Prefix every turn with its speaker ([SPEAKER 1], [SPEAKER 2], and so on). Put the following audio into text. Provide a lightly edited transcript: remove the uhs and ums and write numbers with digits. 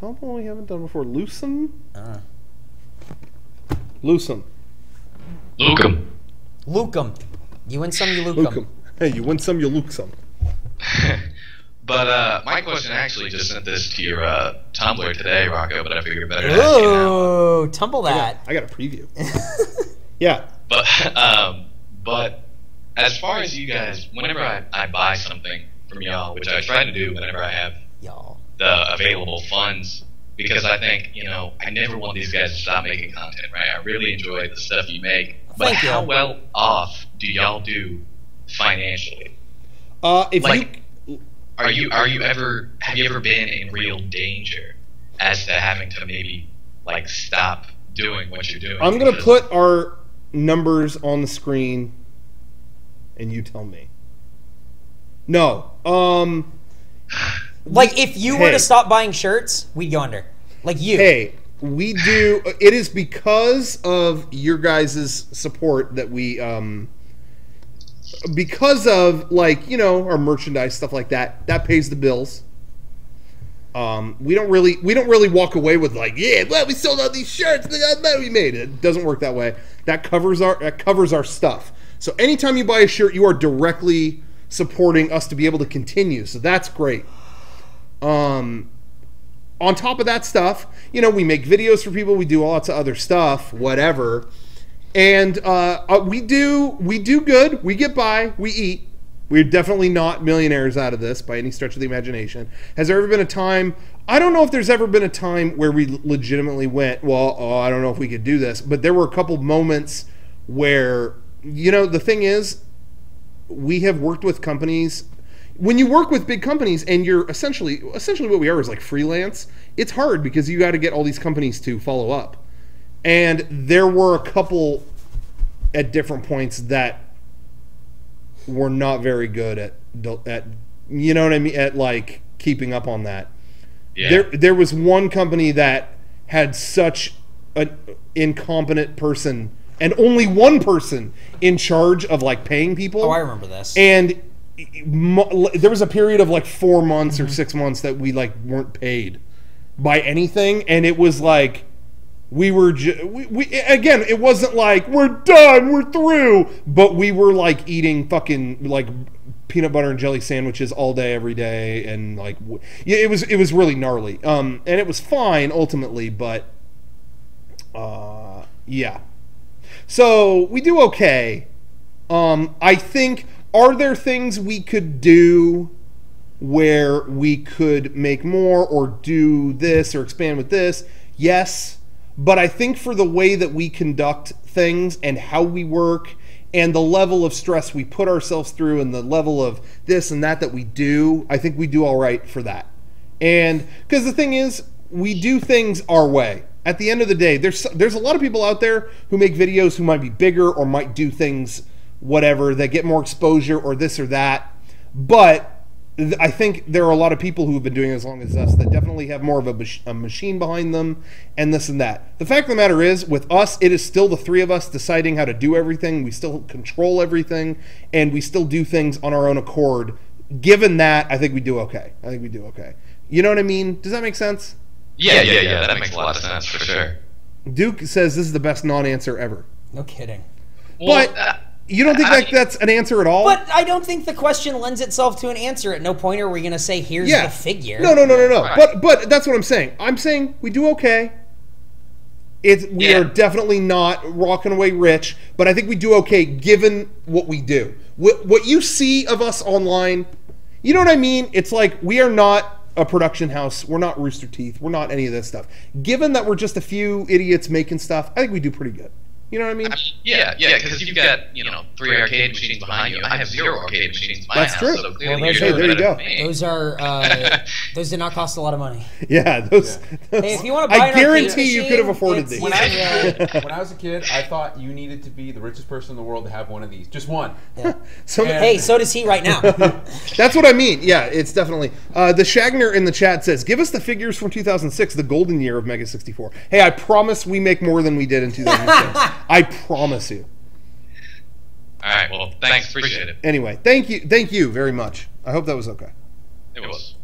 [SPEAKER 1] Tumble we haven't done before. Lukem? Lukem.
[SPEAKER 2] Lukem. You win some, you Lukem.
[SPEAKER 1] Hey, you win some, you Luke some.
[SPEAKER 3] But my question actually just sent this to your Tumblr today, Rocco, but I figured better to
[SPEAKER 2] ask
[SPEAKER 3] you now.
[SPEAKER 2] Tumble that.
[SPEAKER 1] I got a preview. Yeah.
[SPEAKER 3] But as far as you guys, whenever I buy something from y'all, which I try to do whenever I have the available funds, because I think, I never want these guys to stop making content, right? I really enjoy the stuff you make. But how well off do y'all do financially? Have you ever been in real danger as to having to maybe stop doing what you're doing?
[SPEAKER 1] I'm gonna put our numbers on the screen, and you tell me. No.
[SPEAKER 2] If you were to stop buying shirts, we'd go under. You.
[SPEAKER 1] Hey, we do. It is because of your guys' support that we, because of our merchandise, stuff like that. That pays the bills. We don't really walk away with we sold all these shirts, look how much we made. It doesn't work that way. That covers our stuff. So anytime you buy a shirt, you are directly supporting us to be able to continue. So that's great. On top of that stuff, we make videos for people. We do lots of other stuff, whatever. And we do good. We get by. We eat. We're definitely not millionaires out of this by any stretch of the imagination. Has there ever been a time? I don't know if there's ever been a time where we legitimately went, I don't know if we could do this. But there were a couple moments where, the thing is, we have worked with companies. When you work with big companies and you're essentially what we are is freelance, it's hard because you got to get all these companies to follow up. And there were a couple at different points that were not very good at you know what I mean, at keeping up on that. Yeah. There was one company that had such an incompetent person and only one person in charge of paying people.
[SPEAKER 2] Oh, I remember this.
[SPEAKER 1] And there was a period of 4 months or 6 months that we weren't paid by anything, and it was we were again, it wasn't we're done, we're through, but we were eating fucking peanut butter and jelly sandwiches all day every day, and it was really gnarly, and it was fine ultimately, but yeah, so we do okay. I think, are there things we could do where we could make more or do this or expand with this? Yes. But I think for the way that we conduct things and how we work and the level of stress we put ourselves through and the level of this and that we do, I think we do all right for that. And because the thing is, we do things our way. At the end of the day, there's a lot of people out there who make videos who might be bigger or might do things whatever that get more exposure or this or that. But I think there are a lot of people who have been doing it as long as us that definitely have more of a machine behind them and this and that. The fact of the matter is, with us, it is still the three of us deciding how to do everything. We still control everything, and we still do things on our own accord. Given that, I think we do okay. You know what I mean? Does that make sense?
[SPEAKER 3] Yeah. That makes a lot of sense, for sure.
[SPEAKER 1] Duke says this is the best non-answer ever.
[SPEAKER 2] No kidding.
[SPEAKER 1] But you don't think that's an answer at all?
[SPEAKER 2] But I don't think the question lends itself to an answer. At no point are we going to say, here's the figure.
[SPEAKER 1] No. Right. But that's what I'm saying. I'm saying we do okay. We are definitely not rocking away rich, but I think we do okay given what we do. What you see of us online, you know what I mean? It's we are not a production house. We're not Rooster Teeth. We're not any of this stuff. Given that we're just a few idiots making stuff, I think we do pretty good. You know what I mean?
[SPEAKER 3] Yeah, because you've got 3 arcade machines behind you. I have 0 arcade machines in my house.
[SPEAKER 1] That's true.
[SPEAKER 3] So clearly
[SPEAKER 1] there you go.
[SPEAKER 2] Those are those did not cost a lot of money.
[SPEAKER 1] Yeah, those.
[SPEAKER 2] Hey, if you want to buy
[SPEAKER 1] I guarantee you could have afforded these.
[SPEAKER 4] When I was a kid, I thought you needed to be the richest person in the world to have one of these. Just one.
[SPEAKER 2] Yeah. So does he right now.
[SPEAKER 1] That's what I mean. Yeah, it's definitely. The Shagner in the chat says, "Give us the figures from 2006, the golden year of Mega64." Hey, I promise we make more than we did in 2006. I promise you.
[SPEAKER 3] All right. Well, thanks. Appreciate it.
[SPEAKER 1] Anyway, thank you very much. I hope that was okay.
[SPEAKER 3] It was.